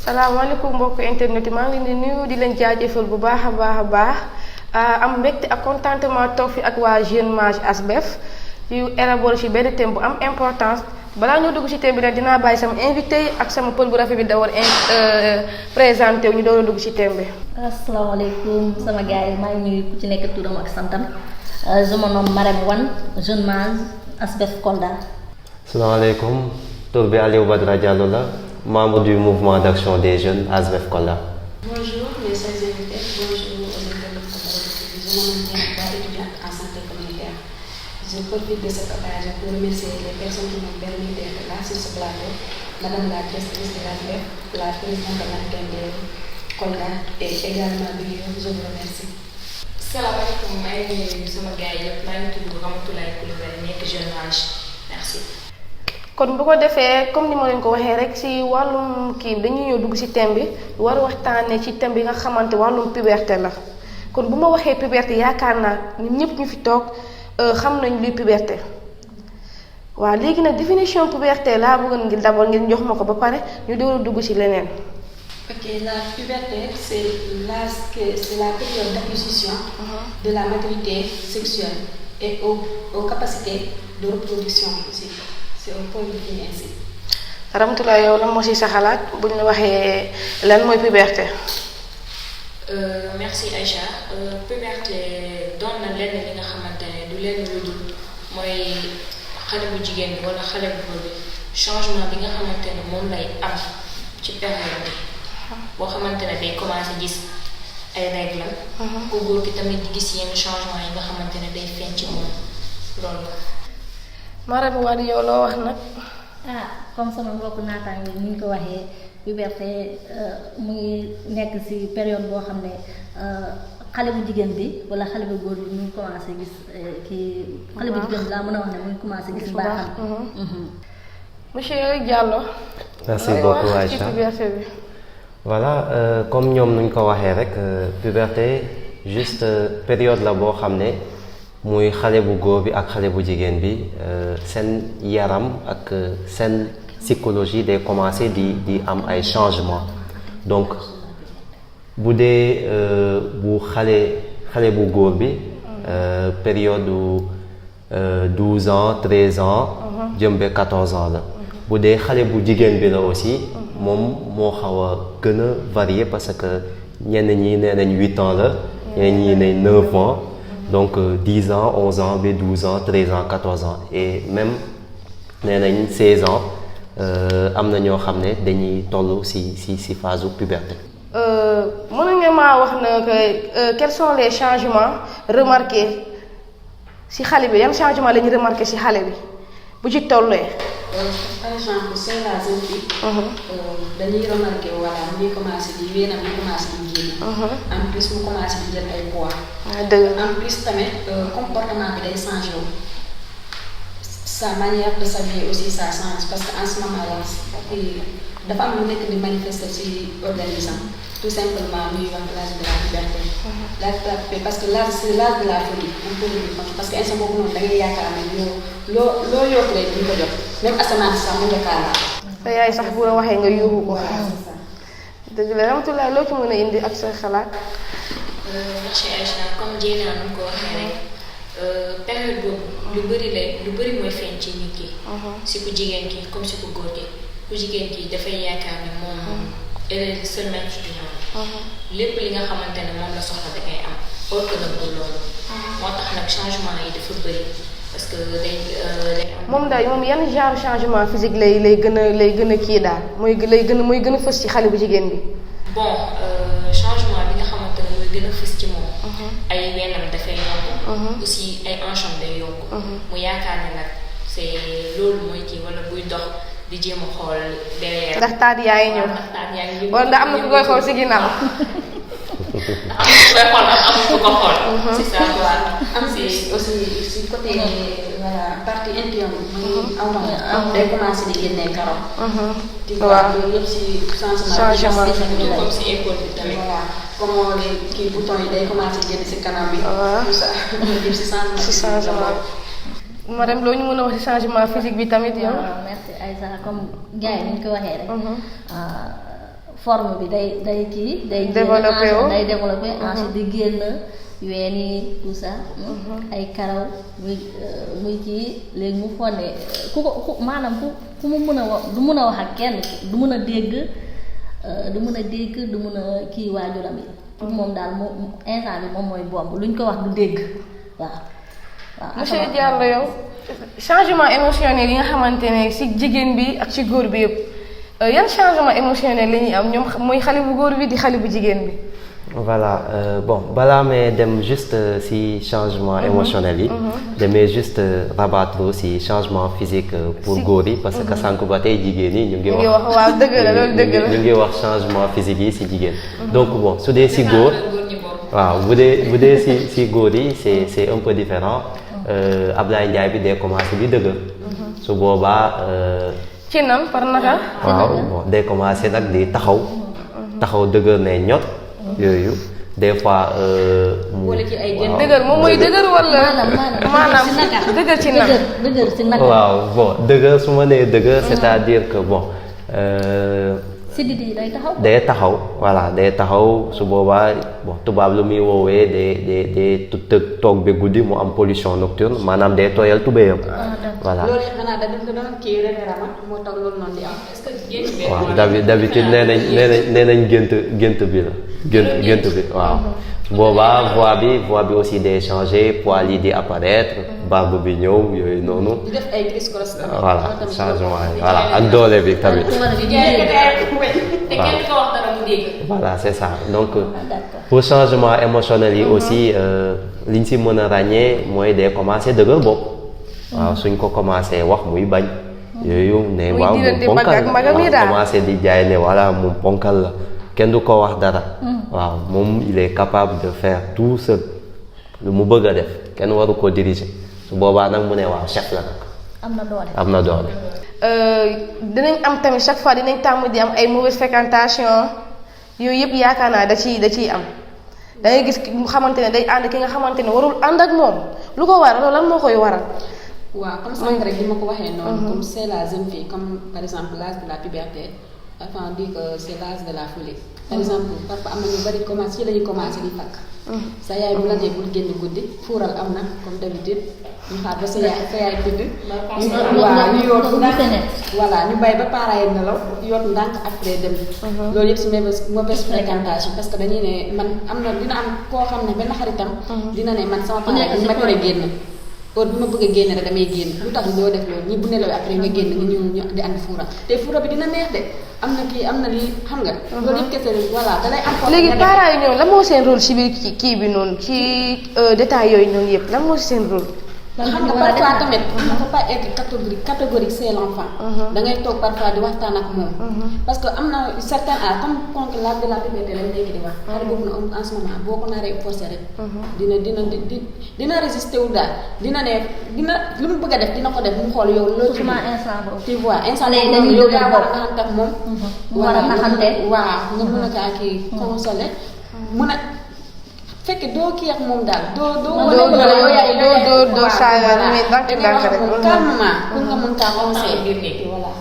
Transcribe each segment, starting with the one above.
salaamaaleykum mbokk internet yi maa ngi leen di nuyu di leen jaajëfal bu baax a baax am mbégte ak contentement toog fi ak waa Jeune Mage ASBEF yu élaboré ci benn thème bu am importance balaa ñoo dugg ci thème bi nag dinaa bàyyi sama invité yi ak sama pël bu rafet bi da war présenté wu ñu door a dugg ci thème bi. asalaamaaleykum sama gars yi maa ngi nuyu ku ci nekk turam ak santam je me nomme Marème Wane Jeune Mage ASBEF Kolda. Asalaamaaleykum tur bi Aliou Badara Diallo la membre du mouvement d'action des jeunes ASBEF Kolda. Bonjour mes chers invités, bonjour aux internautes de je m'appelle Diana, étudiante en santé communautaire. Je profite de cette occasion pour remercier les personnes qui m'ont permis d'être là sur ce plateau, Madame la directrice de l'ASBEF, la présidente de l'antenne de Kolda et également Bio, je vous remercie. Salaamaaleykum maa ngi nuyu sama gars yi yëpp maa ngi tudd Ramatoulaye Coulibaly nekk Jeune Mage merci. kon bu ko defee comme ni ma leen ko waxee rek ci wàllum kii dañuy ñëw dugg ci thème bi war a waxtaanee ci thème bi nga xamante wàllum puberté la kon bu ma waxee puberté yaakaar naa ñun ñëpp ñu fi toog xam nañ luy puberté waaw léegi nag définition puberté laa bëggoon ngir d'abord ngeen jox ma ko ba pare ñu door a dugg ci leneen. Ok, la puberté, c'est la période d'acquisition de la maturité sexuelle et aux capacités de reproduction aussi. C'est un point défini ainsi. Ramatoulaye yow lan moo ci sa xalaat bu ñu la waxee lan mooy puberté. Merci Aïcha puberté doon na lenn li nga xamante ne du lenn lu dul mooy xale bu jigéen bi wala xale bu góor bi changement bi nga xamante ne moom lay am ci période bi. boo xamante ne day commencé gis ay règles. ku góor ki tamit di gis yenn changement yi nga xamante ne day feeñ ci moom loolu. Marème Wane yow loo wax nag. comme sama mbokk naataango ni ñu ko waxee puberté mu ngi nekk ci période boo xam ne xale bu jigéen bi walla xale bu góor bi mu ngi commencé gis kii. xale bu jigéen bi laa mën a wax ne mu ngi commencé gis mbaaxam. monsieur Diallo. merci beaucoup Aïcha voilà comme ñoom nuñ ko waxee rek puberté juste période la boo xam ne muy xale bu góor bi ak xale bu jigéen bi seen yaram ak seen psychologie day commencer di am ay changements donc bu dee bu xale bu góor bi période 12 ans 13 ans jëm ba 14 ans la bu dee xale bu jigéen bi la aussi moom moo xaw a gën a varié parce que ñenn ñi nee nañ 8 ans la ñenn ñi ne 9 ans donc 10 ans 11 ans ba 12 ans 13 ans 14 ans et même nee nañ 16 ans am na ñoo xam ne dañuy toll ci phase u puberté. mën nga maa wax na que quels sont les changements remarqués ci xale bi yan changements la ñu remarqué ci xale bi bu ci tollee. Par exemple, c'est la jeune fille. Dañuy remarqué voilà mu ngi commencé di wéenam mu commencé di génn. En plus mu commencé di jël ay poids. En plus tamit comportement bi day changé wu. Sa manière de s'habiller aussi ça change parce que en ce moment là dafa am lu nekk di manifester ci organisme tout simplement muy wax l'âge de la puberté. L'âge de la puberté parce que l'âge c'est l'âge de la folie on peut le dire parce que instant boobu noonu da ngay yaakaar ne loo yokk rek duñ ko jot même asamaan sax mu nga kaa laal. sa yaay sax bu la waxee nga yuuxu ko. dëgg la Ramatoulaye loo ci mën a indi ak sa xalaat. merci Aïcha comme Diena nu ko waxee rek période boobu lu bëri mooy feeñ ci nit ki. si ku jigéen ki comme si ku góor ki ku jigéen ki dafay yaakaar ne moom elle est seule maître du monde. lépp li nga xamante ne moom la soxla da ngay am or que nag du loolu. moo tax nag changement yi dafa bëri parce que day am. moom daal moom yan genre changement physique lay gën a kii daal mooy gën a fës ci xale bu jigéen bi. bon changement bi nga xamante ne mooy gën a fës ci moom. ay weenam dafay yokku. aussi ay hanches day yokku. mu yaakaar ne nag c'est loolu mooy kii wala buy dox. di jéem a xool derrière. ndax taat yaa ngi ñëw. wala ndax am na ku koy xool si ginnaaw. am na ku ko xool. c'est ça quoi. am si aussi si côté voilà partie intime muy awra day commencé di génnee karaw. waaw loolu yëpp si changement tout comme si épaule bi tamit. voilà comme les kii bouton yi day commencé génn si kanam bi. tout ça yëpp si changement. Madame loo ñu mën a wax ci changement physique bi tamit yow. merci Aïssa comme gars yi ni ñu ko waxee rek. forme bi day kii day développé ensuite di génn ween yi tout ça ay karaw muy kii léegi mu fonne ku maanaam ku mu mën a wax du mën a wax ak kenn du mën a dégg du mën a kii waajuram yi pour moom daal moom instant bi moom mooy bomb luñ ko wax du dégg waaw monsieur Diallo yow changement émotionnel yi nga xamante ne ci jigéen bi ak ci góor bi yëpp yan changement émotionnel la ñuy am ñoom mooy xale bu góor bi di xale bu jigéen bi. Voilà bon balaa may dem juste si changement émotionnel yi. damay juste rabattre si changement physique pour góor yi parce que sànq ba tey jigéen yi ñu ngi wax. waaw dëgg la loolu dëgg la ñu ngi wax changement physique yi si jigéen. donc bon su dee si góor. waaw bu dee si góor yi c'est un peu différent. Ablaye Ndiaye bi day commencé di dëgër. su boobaa. ci nan par naka. waaw bon day commencé nag di taxaw dëgër ne ñot. yooyu des fois. boole ci ay jën. dëgër moom mooy dëgër wala. maanaam dëgër ci naka. dëgër ci naka. waaw bon dëgër su ma nee dëgër c'est-à-dire que bon. sidit yi day taxaw voilà day taxaw su boobaa bon tubaab lu muy woowee day toog ba guddi mu am pollution nocturne maanaam day tooyal tubéyam. voilà loolu xanaa da doon kii référendum moo tax loolu noonu di am est-ce que gént bi. waaw d'habitude nee nañ gént bi la. gént bi waaw. boobaa voix bi aussi day changer poils yi di apparaître barbe bi ñëw yooyu noonu. di def ay criss-cross tamit. voilà changement yi voilà ak doole bi tamit. voilà c'est ça donc pour changement émotionnel yi aussi liñ si mën a ràññee mooy day commencer dëgër bopp. waaw suñ ko commencé wax muy bañ. yooyu ne waaw moom ponkal la commencé di jaay ne voilà moom ponkal la kenn du ko wax dara. waaw moom il est capable de faire tout seul lu mu bëgg a def kenn waru ko diriger su boobaa nag mu ne waaw chef la nag. am na doole. dinañ am tamit chaque fois dinañ tàmm di am ay mauvaise fréquentation yooyu yëpp yaakaar naa da ciy am da ngay gis mu xamante ne day ànd ki nga xamante ne warul ànd ak moom lu ko waral loolu lan moo koy waral. waaw comme sànq rek bi ma ko waxee noonu. comme c'est la jeune fille comme par exemple l'âge de la puberté enfin on dit que c'est l'âge de la folie. par exemple parfois am na ñu bari commencé ci la ñu commencé di fakk. sa yaay bu la dee bul génn guddi fuural am na comme d'habitude ñu xaar ba sa yaay tëdd. waaw ñu yoot voilà ñu bàyyi ba parents yi nelaw yoot ndànk après dem. loolu yëpp si mauvaise fréquentation parce que dañuy ne man am na dina am koo xam ne benn xaritam. dina ne man sama parents yi ma tere génn. heure bi ma bëgg a génne rek damay génn lu tax ñoo def loolu ñi bu nelawee après nga génn nga ñëw ñu di andi fuura te fuura bi dina neex de am na kii am na lii xam nga. loolu yëpp kese voilà da lay am. léegi parents yi ñoom lan moo seen rôle ci biir kii bi noonu ci détails yooyu noonu yëpp lan moo ci seen rôle. xam nga parfois tamit on ne peut pas être catégorique c'est l'enfant. da ngay toog parfois di waxtaan ak moom. parce que am na certain âge comme l'âge de la puberté lañ nekk di wax. xale boobu nag en ce moment boo ko naree forcé rek. dina résister wu daal dina lu mu bëgg a def dina ko def mu xool yow. loolu surtout instant boobu. tu vois instant boobu boobu yow yaa war a naxante ak moom. mu war a naxante waaw nga mën a kaa kii consoler mun a. fekk doo kii ak moom daal doo saaga mais ndànk rek calmement pour nga mën kaa conseiller voilà.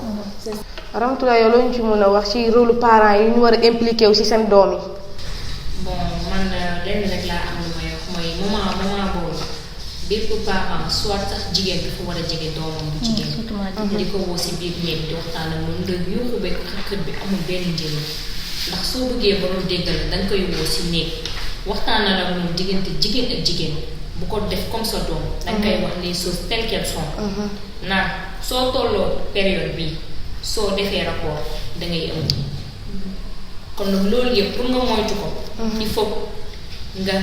Ramatoulaye yow loolu ñu ci mën a wax ci rôle parents yi ñu war a impliqué wu ci seen doom yi. bon man lenn rek laa am lu may wax mooy moment boobu bépp parent soit sax jigéen dafa war a jege doomam bu jigéen. di ko woo ci biir néeg di waxtaan ak moom nga yuuxu beeg xët bi amul benn njëriñ ndax soo bëggee ba mu déggal dañ koy woo ci néeg. waxtaanal ak moom diggante jigéen ak jigéen bu ko def comme sa doom. dañ koy wax les choses telles qu'elles sont. naan soo tolloo période bi soo defee rapport da ngay ëmb. kon nag loolu yëpp pour nga moytu ko. il faut nga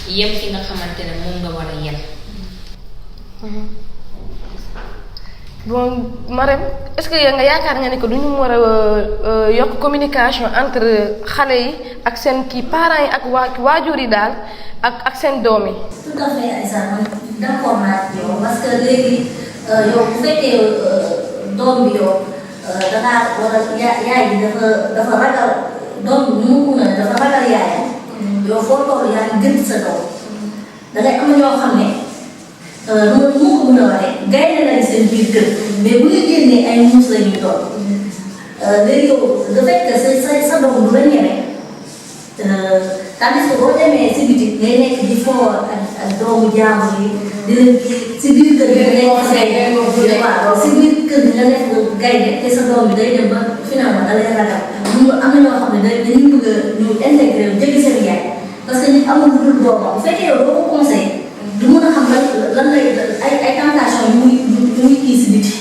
yem fi nga xamante ne moom nga war a yem. bon Marème est-ce que nga yaakaar nga ne que duñu war a yokk communication entre xale yi ak seen kii parents yi ak waajur yi daal ak seen doom yi. tout à fait Aïssa man d'accord naa ak yow parce que léegi yow bu fekkee doom bi yow dangaa war a yaay bi dafa ragal doom bi nu mu mun a dafa ragal yaayam yow foo toll yaa ngi gën sa doom dangay am ñoo xam ne. loolu moo ko mën a waxee gaynde lañ seen biir kër mais bu ñu génnee ay muus la ñuy doon léegi yow le fait que sa doom du la ñeme tandis que boo demee si biti ngay nekk di foo ak doomu jaamu yi di leen si biir kër gi nga nekk waaw si biir kër gi nga nekk gaynde te sa doom bi day dem ba finalement da lay ragal ñu am na ñoo xam ne dañuy bëgg a ñu intégré jëli seen yaay parce que nit amul lu dul doomam bu fekkee yow doo ko conseillé du mën a xam lan lay ay tentation yu muy kii si biti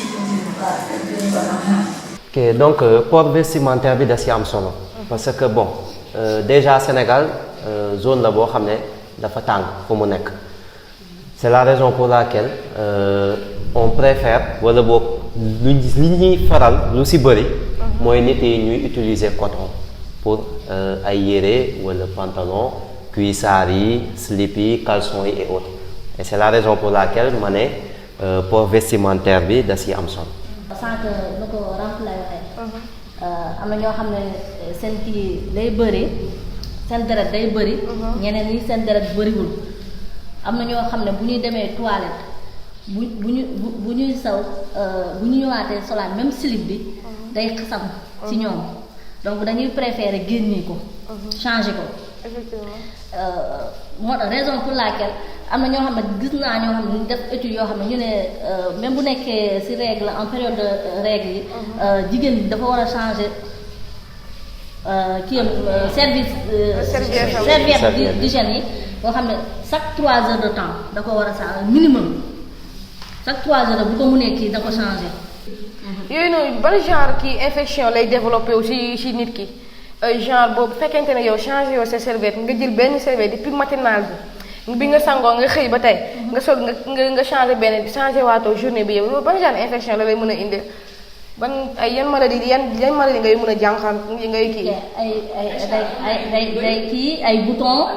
ok donc port vestimentaire bi da si am solo parce que bon déjà Sénégal zone la boo xam ne dafa tàng fu mu nekk c'est la raison pour laquelle on préfère wala boog li ñuy faral lu si bëri mooy nit yi ñuy utiliser coton pour ay yére wala pantalon cuissard yi slip yi caleçon yi et autres et c'est la raison pour laquelle ma ne port vestimentaire bi da si am solo. sànq nu ko Ramp lay waxee am na ñoo xam ne seen kii day bëri seen deret day bëri ñeneen ñi seen deret bëriwul am na ñoo xam ne bu ñuy demee toilette bu ñuy saw bu ñu ñëwaatee solaat même slip bi day xasam ci ñoom donc dañuy préférer génne ko changer ko effectivement moo tax raison pour laquelle am na ñoo xam ne gis naa ñoo xam ne ñu def étude yoo xam ne ñu ne même bu nekkee ci règle en période de règle yi jigéen bi dafa war a changer kii am serviette d'hygiène yi boo xam ne chaque 3 heures de temps da ko war a changer minimum chaque 3 heures bu ko mënee kii da ko changer. yooyu noonu ban genre kii infection lay développé wu ci nit ki genre boobu fekkente ne yow changé yow sa serviette nga jël benn serviette depuis matinal bi nga sangoo nga xëy ba tey nga soog nga changé benn changé waatoo journée bi yow loolu ban genre infection la lay mën a indi ban ay yan maladie yan maladie ngay mën a jànqal ngay kii. day kii ay bouton.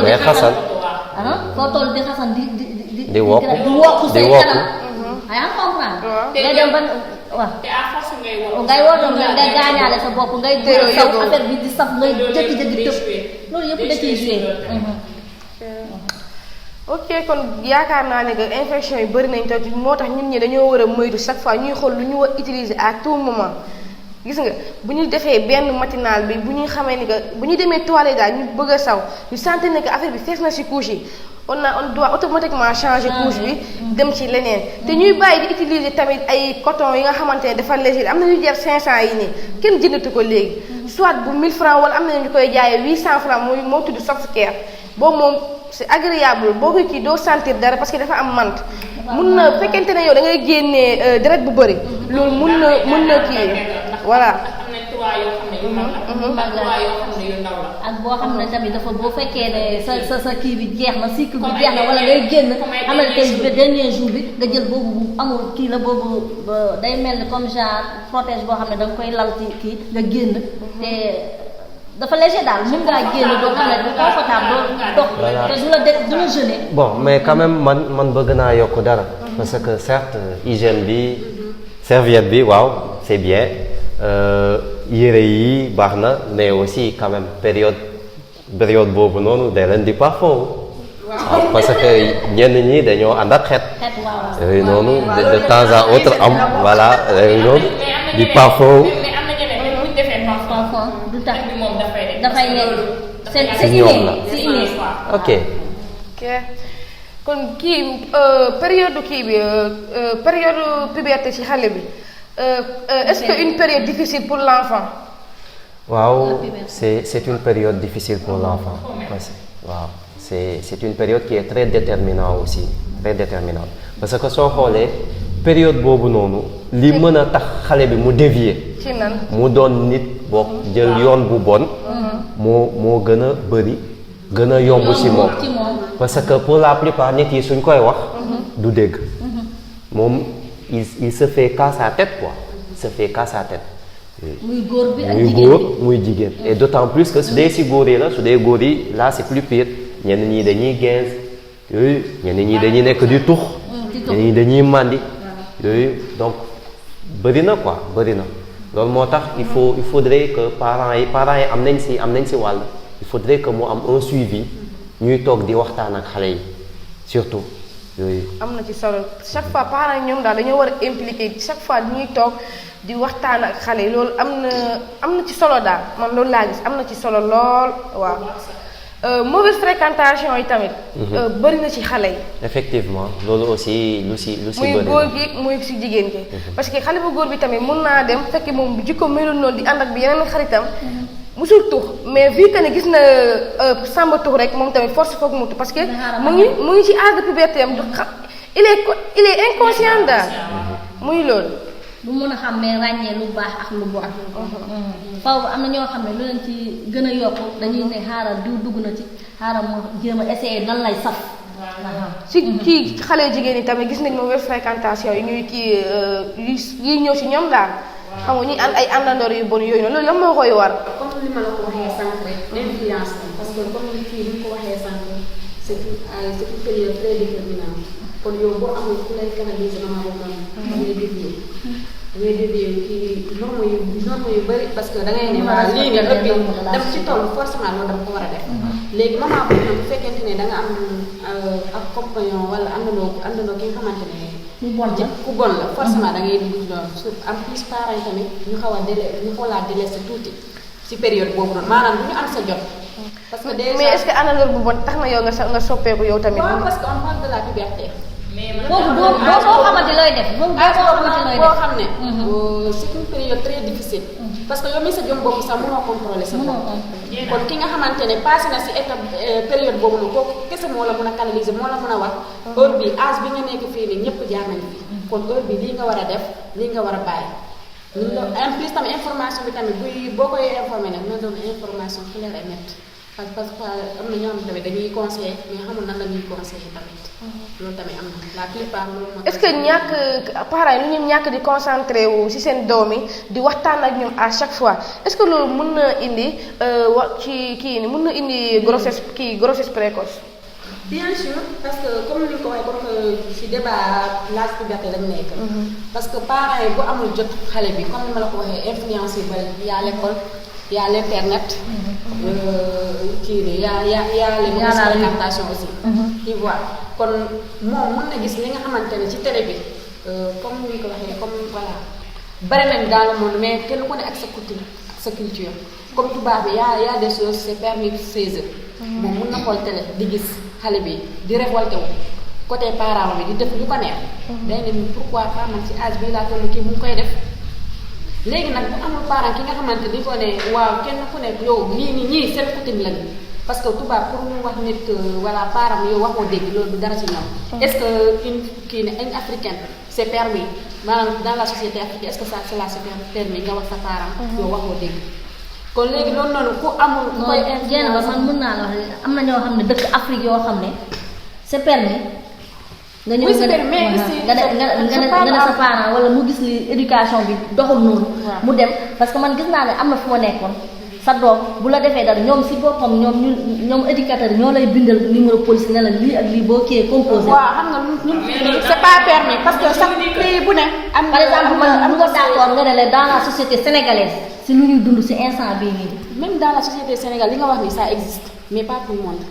day xasan. foo toll di xasan di wokk say kanam. yaa ngi comprendre. ngay dem ba waaw. te à force ngay woo ngay gaañaale sa bopp ngay saw affaire bi di saf ngay jékki-jékki tëb loolu yëpp da ciy joué. ok kon yaakaar naa ne que infection yi bëri nañ te moo tax ñun ñi dañoo war a moytu chaque fois ñuy xool lu ñu war utiliser à tout moment gis nga bu ñu defee benn matinal bi bu ñuy xamee ni que bu ñu demee toilette daal ñu bëgg a saw ñu sentir ne que affaire bi fees na ci couche yi on doit automatiquement changer couche bi dem ci leneen te ñuy bàyyi di utiliser tamit ay coton yi nga xamante ne dafa léger am na ñu jar 500 yi nii kenn jëndatu ko léegi soit bu 1000 francs wala am na ñu koy jaayee 800 francs moo tudd soft care boobu moom c'est agréable boo koy kii doo sentir dara parce que dafa am mant mun na fekkente ne yow da ngay génnee deret bu bëri loolu mun na kii voilà. ak boo xam ne tamit dafa boo fekkee ne sa kii bi jeex na cycle bi jeex na wala ngay génn xam ne tey dernier jour bi nga jël boobu bu amul kii la boobu day mel ni comme genre protège boo xam ne da nga koy lal ci kii nga génn te dafa léger daal mën ngaa génn doo xam ne du confortable doo dox te du la gêner. bon mais quand même man bëgg naa yokk dara parce que certes hygiène bi serviette bi waaw c'est bien yére yi baax na mais aussi quand même période boobu noonu day leen di parfum waaw parce que ñenn ñi dañoo ànd ak xet yooyu noonu de temps à autre am voilà yooyu noonu di parfum dafay nekk si ñoom la ok kon kii période kii bi période puberté ci xale bi est-ce que une période difficile pour l'enfant waaw c'est une période difficile pour l'enfant waaw c'est une période qui est très déterminante aussi très déterminante parce que soo xoolee période boobu noonu li mën a tax xale bi mu dévier ci nan mu doon nit bokk jël yoon bu bon moo gën a bëri gën a yomb ci moom parce que pour la plupart nit yi suñ koy wax du dégg moom il se fait qu'à sa tête quoi il se fait qu'à sa tête muy góor bi ak muy góor muy jigéen et d'autant plus que su dee ci góor yi la su dee góor yi là c'est plus pire ñenn ñi dañuy gaz yooyu ñenn ñi dañuy nekk di tux ñenn ñi dañuy màndi yooyu donc bëri na quoi bëri na loolu moo tax il faudrait que parents yi am nañ ci wàll il faudrait que mu am un suivi ñuy toog di waxtaan ak xale yi surtout yooyu. am na ci solo chaque fois parents ñoom daal dañoo war a impliqué chaque fois ñuy toog di waxtaan ak xale yi loolu am na ci solo daal man loolu laa gis am na ci solo lool waaw. Mauvaise fréquentation yi tamit. bëri na ci xale yi. effectivement loolu aussi lu si bëri muy góor gi muy si jigéen gi. parce que xale bu góor bi tamit mun naa dem fekk moom jikko melul noonu di ànd ak bi yeneen xaritam. musul tux mais vu que ne gis na Samba tux rek moom tamit force foog mu tux parce que mu ngi ci âge de puberté am il est inconscient daal muy loolu. bu mën a xam ne ràññee lu baax ak lu bon. faw am na ñoo xam ne lu leen ci gën a yokk dañuy ne xaaral diw dugg na ci xaaral mu jéem a essayer nan lay saf. si kii xale jigéen ñi tamit gis nañ mauvaise fréquentation yi ñuy kii yi ñëw si ñoom daal. xam nga ñuy ànd ay àndandoor yu bon yooyu noonu loolu lan moo koy war. comme li ma la ko waxee sànq rek influence bi parce que comme ni kii ni ko waxee sànq c'est une période très déterminante kon yow boo amul ku lay canaliser moment boobu noonu. da ngay dévier kii normes yu bëri parce que da ngay ne ma lii nga ëpp daf ci toll forcément loolu dama ko war a def. léegi moment boobu noonu bu fekkente ne da nga am ak compagnon wala àndandoo ki nga xamante ne. ku bon la forcément da ngay dugg ci loolu en plus parents yi tamit ñu xaw a délaissé tuuti ci période boobu noonu maanaam du ñu am sa jot. parce que déjà mais est-ce que àndandoor bu bon tax na yow nga soppeeku yow tamit. waaw parce que on parle de la puberté. mais man boobu doo xamante looy def. boo xam ne. c'est une période très difficile. parce que yow mi sa jëm bopp sax mënoo contrôler sa bopp. kon ki nga xamante ne passé na si étape période boobu noonu kooku kese moo la mën a canaliser moo la mën a wax heure bi âge bi nga nekk fii nii ñëpp jaar nañ fi kon heure bi lii nga war a def lii nga war a bàyyi. en plus tamit information bi tamit boo koy informé nag na doon information claire et nette parce que am na ñoo xam tamit dañuy conseiller mais xamul nan la ñuy conseiller tamit. loolu tamit am na la plupart loolu moo. est-ce que ñàkk parents yi lu ñu ñàkk di concentré wu ci seen doom yi di waxtaan ak ñoom à chaque fois est-ce que loolu mën na indi ci kii ni mën na indi grossesse précoce. bien sûr parce que comme ni nga ko waxee comme que ci débat l'âge puberté lañ nekk. parce que parents yi bu amul jot xale bi comme ni ma la ko waxee influence yu bari y a l'école y a l'internet. kii nii y a les mauvaises fréquentations aussi. tu vois kon moom mën na gis li nga xamante ne ci télé bi comme ni ko waxee comme voilà bari nañ dans le monde mais kenn ku ne ak sa coutume ak sa culture comme tubaab bi y a des choses c'est permis 16 heures. moom mën na xool télé di gis xale bi di révolté wu côté parent bi di def lu ko neex. day ne pourquoi pas man ci âge bi laa toll kii mu ngi koy def. léegi nag bu amul parent ki nga xamante ni ko ne waaw kenn ku ne yow ñii seen coutume lañu parce que tubaab pour mu wax nit voilà parent yow waxoo dégg loolu du dara ci ñoom. est-ce que une africaine c'est permis maanaam dans la société africaine est-ce que ça c'est la permis nga wax sa parent. yow waxoo dégg. kon léegi loolu noonu ku amul. koy ba man mën naa la wax am na ñoo xam ne dëkk Afrique yoo xam ne c'est permis. nga ñëw nga ne sa parent wala mu gis li éducation bi doxul noonu. mu dem parce que man gis naa ne am na fu ma nekkoon sa doom bu la defee dara ñoom si boppam ñoom éducateur ñoo lay bindal numéro police ne la lii ak lii boo kiiyee composé. waaw xam nga ñun c'est pas permis parce que sax pays bu ne. am par exemple man lu ko d'accord nga ne la dans la société sénégalaise si lu ñuy dund si instant bii nii. même dans la société sénégalaise li nga wax ni ça existe mais pas tout le monde.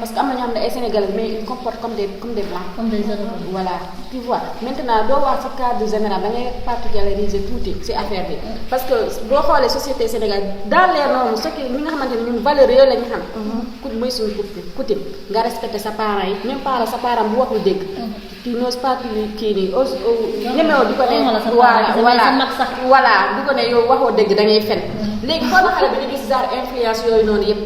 parce que am na ñoo xam ne ay Sénégalais mais ils comportent comme des blancs. comme des Européens. voilà tu vois maintenant doo wax ci cadre général da ngay particulariser tuuti ci affaire bi. parce que boo xoolee société Sénégal dans les normes ce qui ñi nga xamante ne ñun valeur yooyu la ñu xam. mooy suñu coutume nga respecter sa parents yi même parent sa parent bu waxul dégg. tu n'oses pas kii nii ñemewoo di ko ne. voilà di ko ne yow waxoo dégg da ngay fen. léegi xoolal xale bi ñu gis genre influence yooyu noonu yëpp.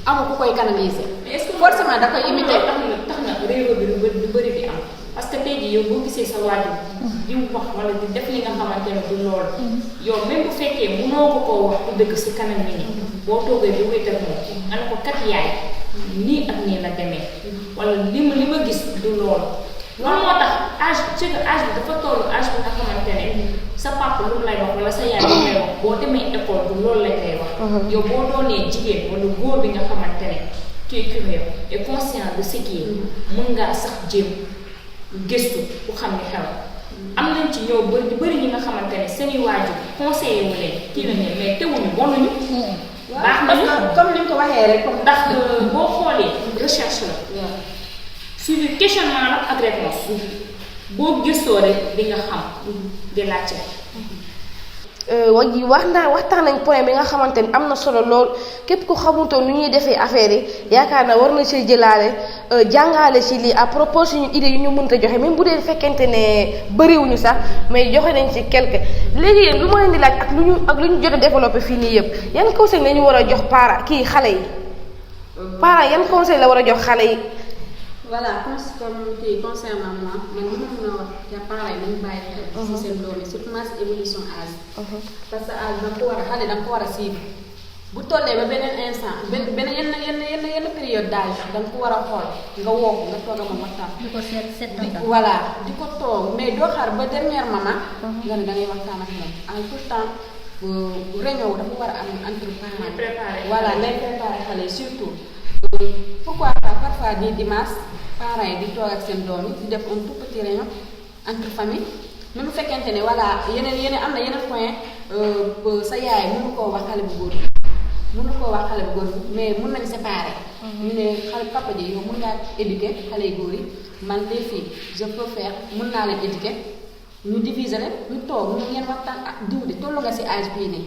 amul ku koy canaliser. est-ce que forcément da koy imiter. tax na réew bi lu bëri di am parce que tey jii yow boo gisee sa waajur di wax wala di def li nga xamante ne du loolu yow même bu fekkee mënoo ko koo wax ku dëgg si kanam nit ñi boo toogee di wéetal moom ana ko kat yaay nii ak nii la demee wala li ma gis du loolu moo tax âge ci âge bi dafa toll âge bi nga xamante ne sa papa lu mu lay wax wala sa yaay lu mu lay wax boo demee école du loolu lañ lay wax yow boo doonee jigéen wala góor bi nga xamante ne tu es curieux et conscient de ce qui est mën ngaa sax jéem gëstu ku xam ni xew am nañ ci ñëw bëri ñi nga xamante ne seeni waajur conseillé wu leen kii la ne mais teewuñu bonuñu baax nañu comme ni nga ko waxee rek ndax boo xoolee recherche la suivi questionnement la ak réponse boo gëstoo rek di nga xam di laajte. waxtaan nañ point bi nga xamante ni am na solo lool képp ku xamutoon nu ñuy defee affaire yi yaakaar na war na see jëlaale jàngaale ci lii à propos suñu idée yu ñu mënta joxe même bu dee fekkente ne bëriwuñu sax mais joxe nañ ci quelque. léegi yéen lu ma leen di laaj ak lu ñu jot a développé fii nii yëpp yan conseil la ñu war a jox xale yi parents yan conseil la war a jox xale yi. voilà comme concernant moi man li ma mën a wax te parents yi nañu bàyyi xel si seen doom yi surtout si évolution âge parce que âge da nga ko war a xale da nga ko war a suivre bu tollee ba beneen instant benn yenn période d'âge da nga ko war a xool nga woo ko nga toog a moom waxtaan di ko seet voilà di ko toog mais doo xaar ba dernier moment nga ne da ngay waxtaan ak moom en tout temps réunion dafa war a am entre parents voilà ngay préparé xale yi surtout pourquoi pas parfois di dimanche parents yi di toog ak seen doom yi di def un tout petit réunion entre famille même bu fekkente ne voilà yeneen am na yeneen point sa yaay mënu koo wax xale bu góor mais mun nañ séparer ñu ne xale papa ji yow mun ngaa éduquer xale yu góor yi man les filles je peux faire mun naa leen éduquer ñu diviser leen ñu toog ñu ngeen waxtaan ak diw di tollu nga si âge bii nii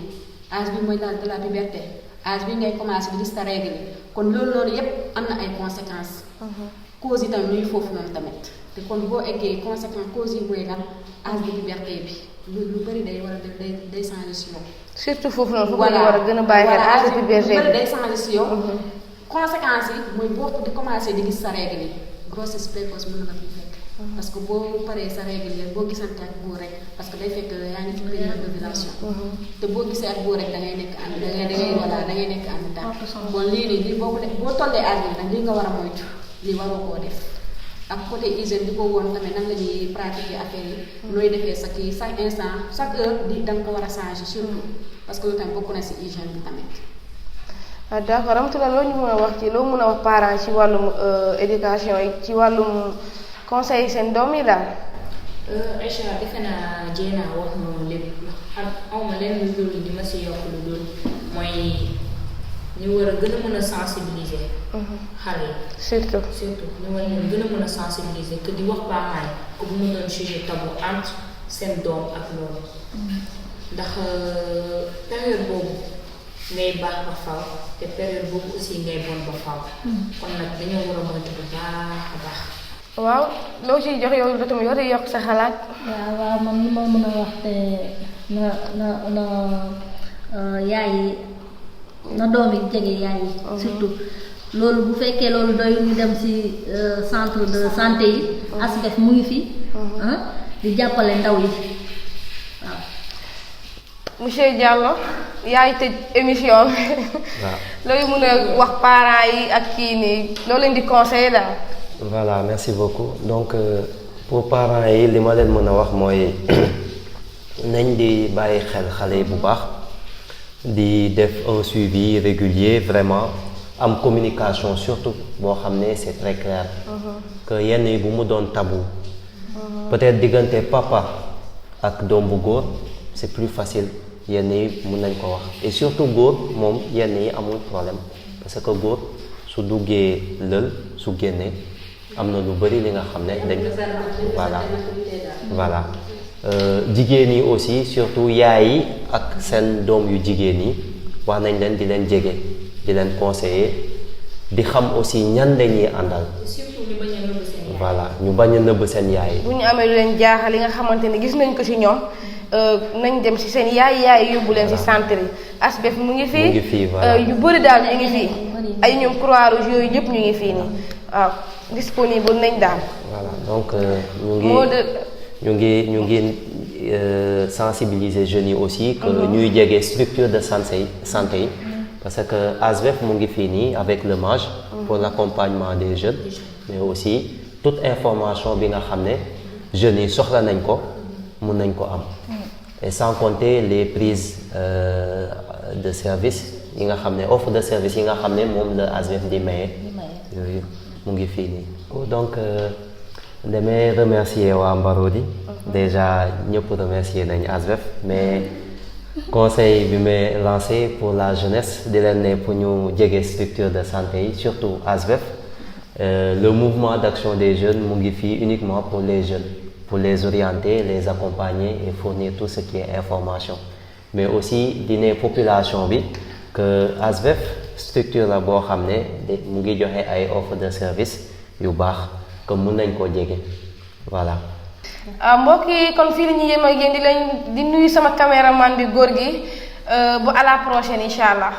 âge bi mooy daal de la puberté âge bi ngay commencé di gis sa règle yi kon loolu yépp am na ay conséquences causes yi tamit ñuy foofu noonu tamit te kon boo eggee conséquences causes yi mooy lan âge de puberté bi lu bëri day war a def day changer si yow surtout foofu noonu foofu la war a gën a bàyyi xel âge de puberté lu bëri day changer si yow conséquences yi mooy boo di commencé di gis sa règle yi grossesse précoce mën na la fi fekk parce que boo paree sa règle yi boo gisante ak góor rek parce que day fekk yaa ngi ci période d'ovulation te boo gisee ak góor rek da ngay nekk da ngay nekk en temps bon lii nii boo tollee âge bi nag lii nga war a moytu lii waroo koo def ak côté hygiène di ko woon tamit nan la ñuy pratiquer affaire yi looy defee sa kii chaque instant chaque heure da nga ko war a changer surtout parce que loolu tamit bokk na si hygiène bi tamit. d'accord Ramatoulaye loo ñu mën a wax loo mën a wax parents ci wàllum éducation yi ci wàllum conseil seen doom yi daal. Aïcha defe naa Dieyna wax noonu lépp awma leen lu dul di ma si yokk lu dul mooy ñu war a gën a mën a sensibiliser. xale yi. surtout ñu war leen gën a mën a sensibiliser que di wax parents yi que bu mu doon sujet tabou entre seen doom ak loolu. ndax période boobu ngay baax ba faw te période boobu aussi ngay bon ba faw. kon nag dañoo war a moytu bu baax a baax. waaw loo ciy jox yow tamit yow day yokk sa xalaat. waaw man li ma mën a wax te na yaay yi na doom yi jege yaay yi. surtout loolu bu fekkee loolu doy ñu dem ci centre de santé yi. ASBEF mu ngi fi. di jàppale ndaw yi waaw. monsieur Diallo yaay tëj émission bi. waaw loolu mën a wax parents yi ak kii nii loo leen di conseiller daal. Voilà, merci beaucoup. Donc, pour parents yi li ma leen mën a wax mooy nañ di bàyyi xel xale yi bu baax di def un suivi régulier vraiment am communication surtout boo xam ne c'est très clair. Que yenn yi bu mu doon tabou. Peut-être diggante papa ak doom bu góor c'est plus facile yenn yi mun nañ ko wax et surtout góor moom yenn yi amul problème parce que góor su duggee lël su génnee. am na lu bari li nga xam ne dañ voilà jigéen yi aussi surtout yaay yi ak seen doom yu jigéen yi wax nañ leen di leen jege di leen conseiller di xam aussi ñan dañuy àndal. voilà ñu bañ a nëbb seen yaay yi. bu ñu amee lu leen jaaxal li nga xamante ne gis nañ ko ci ñoom nañ dem ci seen yaay yóbbu leen ci centre yi ASBEF mu ngi fii. yu bari daal ñu ngi fii ay ñoom Croix-Rouge yooyu yëpp ñu ngi fii nii waaw. disponible nañ daal. voilà donc ñu ngi sensibiliser jeunes yi aussi. que ñuy jege structure de santé yi parce que ASBEF mu ngi fii nii avec le MAJ. pour l'accompagnement des jeunes. mais aussi toute information bi nga xam ne jeunes yi soxla nañ ko mun nañ ko am. et sans compter les prises de service yi nga xam ne offre de service yi nga xam ne moom la ASBEF di maye. yooyu mu ngi fii nii. donc damay remercier waa Mbarodi. déjà ñëpp remercier nañu ASBEF mais conseil bi may lancé pour la jeunesse di leen ne pour ñu jege structure de santé yi surtout ASBEF Le mouvement d'action des jeunes mu ngi fii uniquement pour les jeunes, pour les orienter, les accompagner et fournir tout ce qui est information. Mais aussi dina population bi que ASVEF structure la boo xam ne mu ngi joxe ay offre de service yu baax que mun nañ koo jege voilà. mbokk yi kon fii la ñuy yem ak yéen di nuyu sama caméraman bi góor gi bu à la prochaine incha allah.